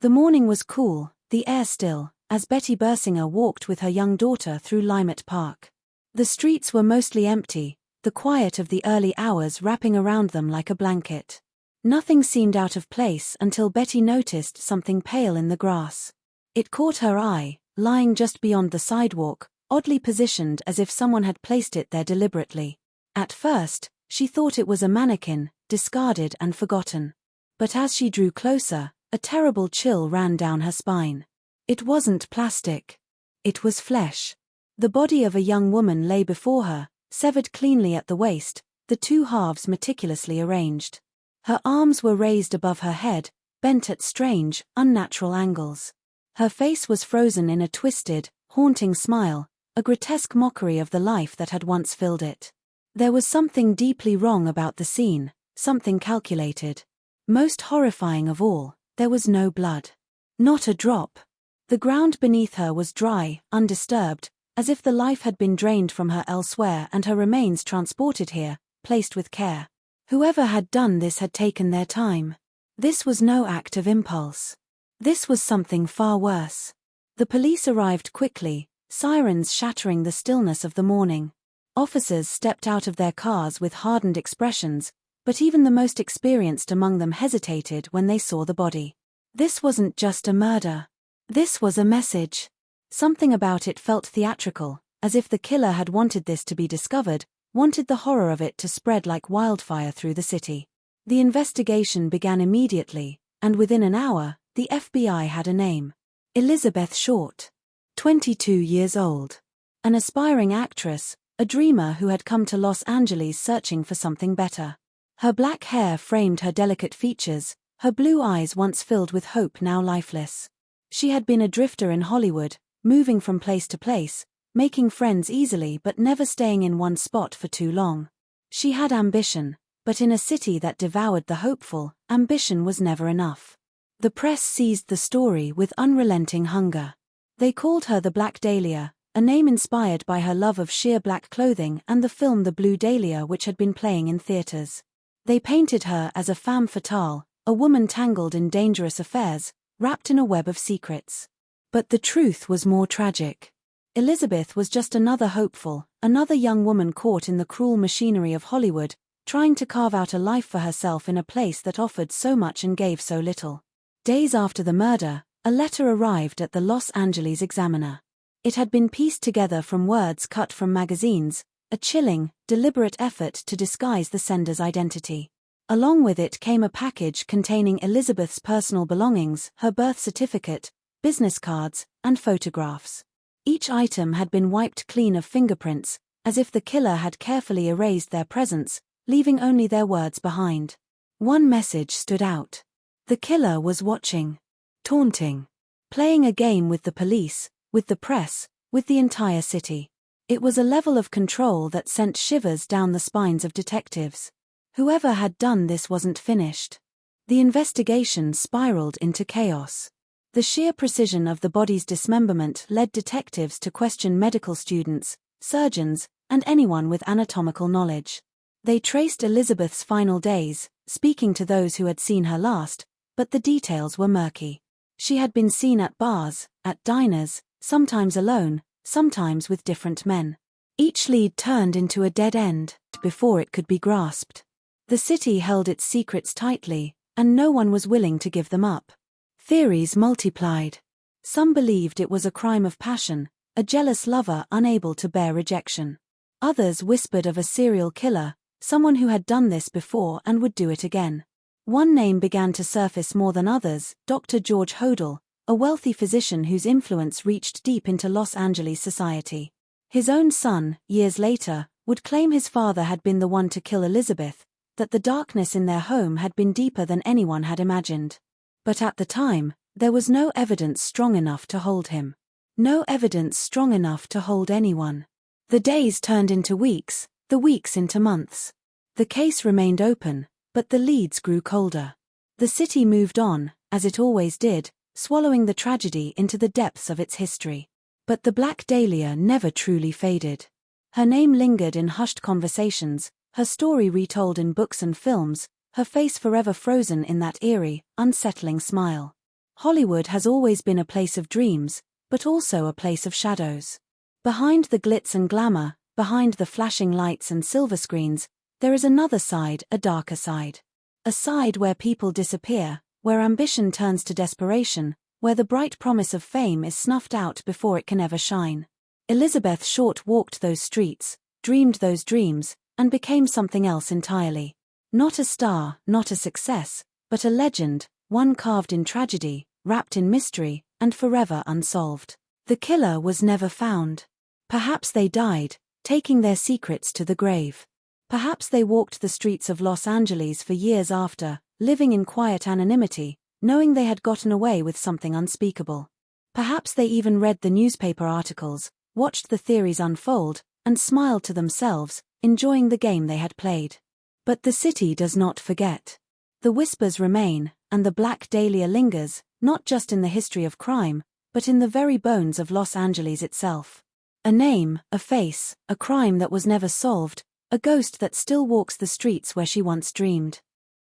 The morning was cool, the air still, as Betty Bersinger walked with her young daughter through Lymet Park. The streets were mostly empty, the quiet of the early hours wrapping around them like a blanket. Nothing seemed out of place until Betty noticed something pale in the grass. It caught her eye, lying just beyond the sidewalk, oddly positioned as if someone had placed it there deliberately. At first, she thought it was a mannequin, discarded and forgotten. But as she drew closer, a terrible chill ran down her spine. It wasn't plastic. It was flesh. The body of a young woman lay before her, severed cleanly at the waist, the two halves meticulously arranged. Her arms were raised above her head, bent at strange, unnatural angles. Her face was frozen in a twisted, haunting smile, a grotesque mockery of the life that had once filled it. There was something deeply wrong about the scene, something calculated. Most horrifying of all, there was no blood. Not a drop. The ground beneath her was dry, undisturbed, as if the life had been drained from her elsewhere and her remains transported here, placed with care. Whoever had done this had taken their time. This was no act of impulse. This was something far worse. The police arrived quickly, sirens shattering the stillness of the morning. Officers stepped out of their cars with hardened expressions, but even the most experienced among them hesitated when they saw the body. This wasn't just a murder. This was a message. Something about it felt theatrical, as if the killer had wanted this to be discovered, wanted the horror of it to spread like wildfire through the city. The investigation began immediately, and within an hour, the FBI had a name. Elizabeth Short. 22 years old. An aspiring actress, a dreamer who had come to Los Angeles searching for something better. Her black hair framed her delicate features, her blue eyes once filled with hope now lifeless. She had been a drifter in Hollywood, moving from place to place, making friends easily but never staying in one spot for too long. She had ambition, but in a city that devoured the hopeful, ambition was never enough. The press seized the story with unrelenting hunger. They called her the Black Dahlia, a name inspired by her love of sheer black clothing and the film The Blue Dahlia which had been playing in theaters. They painted her as a femme fatale, a woman tangled in dangerous affairs, wrapped in a web of secrets. But the truth was more tragic. Elizabeth was just another hopeful, another young woman caught in the cruel machinery of Hollywood, trying to carve out a life for herself in a place that offered so much and gave so little. Days after the murder, a letter arrived at the Los Angeles Examiner. It had been pieced together from words cut from magazines, a chilling, deliberate effort to disguise the sender's identity. Along with it came a package containing Elizabeth's personal belongings, her birth certificate, business cards, and photographs. Each item had been wiped clean of fingerprints, as if the killer had carefully erased their presence, leaving only their words behind. One message stood out. The killer was watching. Taunting. Playing a game with the police, with the press, with the entire city. It was a level of control that sent shivers down the spines of detectives. Whoever had done this wasn't finished. The investigation spiraled into chaos. The sheer precision of the body's dismemberment led detectives to question medical students, surgeons, and anyone with anatomical knowledge. They traced Elizabeth's final days, speaking to those who had seen her last, but the details were murky. She had been seen at bars, at diners, sometimes alone, sometimes with different men. Each lead turned into a dead end before it could be grasped. The city held its secrets tightly, and no one was willing to give them up. Theories multiplied. Some believed it was a crime of passion, a jealous lover unable to bear rejection. Others whispered of a serial killer, someone who had done this before and would do it again. One name began to surface more than others, Dr. George Hodel, a wealthy physician whose influence reached deep into Los Angeles society. His own son, years later, would claim his father had been the one to kill Elizabeth, that the darkness in their home had been deeper than anyone had imagined. But at the time, there was no evidence strong enough to hold him. No evidence strong enough to hold anyone. The days turned into weeks, the weeks into months. The case remained open, but the leads grew colder. The city moved on, as it always did, swallowing the tragedy into the depths of its history. But the Black Dahlia never truly faded. Her name lingered in hushed conversations, her story retold in books and films, her face forever frozen in that eerie, unsettling smile. Hollywood has always been a place of dreams, but also a place of shadows. Behind the glitz and glamour, behind the flashing lights and silver screens, there is another side, a darker side. A side where people disappear, where ambition turns to desperation, where the bright promise of fame is snuffed out before it can ever shine. Elizabeth Short walked those streets, dreamed those dreams, and became something else entirely. Not a star, not a success, but a legend, one carved in tragedy, wrapped in mystery, and forever unsolved. The killer was never found. Perhaps they died, taking their secrets to the grave. Perhaps they walked the streets of Los Angeles for years after, living in quiet anonymity, knowing they had gotten away with something unspeakable. Perhaps they even read the newspaper articles, watched the theories unfold, and smiled to themselves, enjoying the game they had played. But the city does not forget. The whispers remain, and the Black Dahlia lingers, not just in the history of crime, but in the very bones of Los Angeles itself. A name, a face, a crime that was never solved, a ghost that still walks the streets where she once dreamed.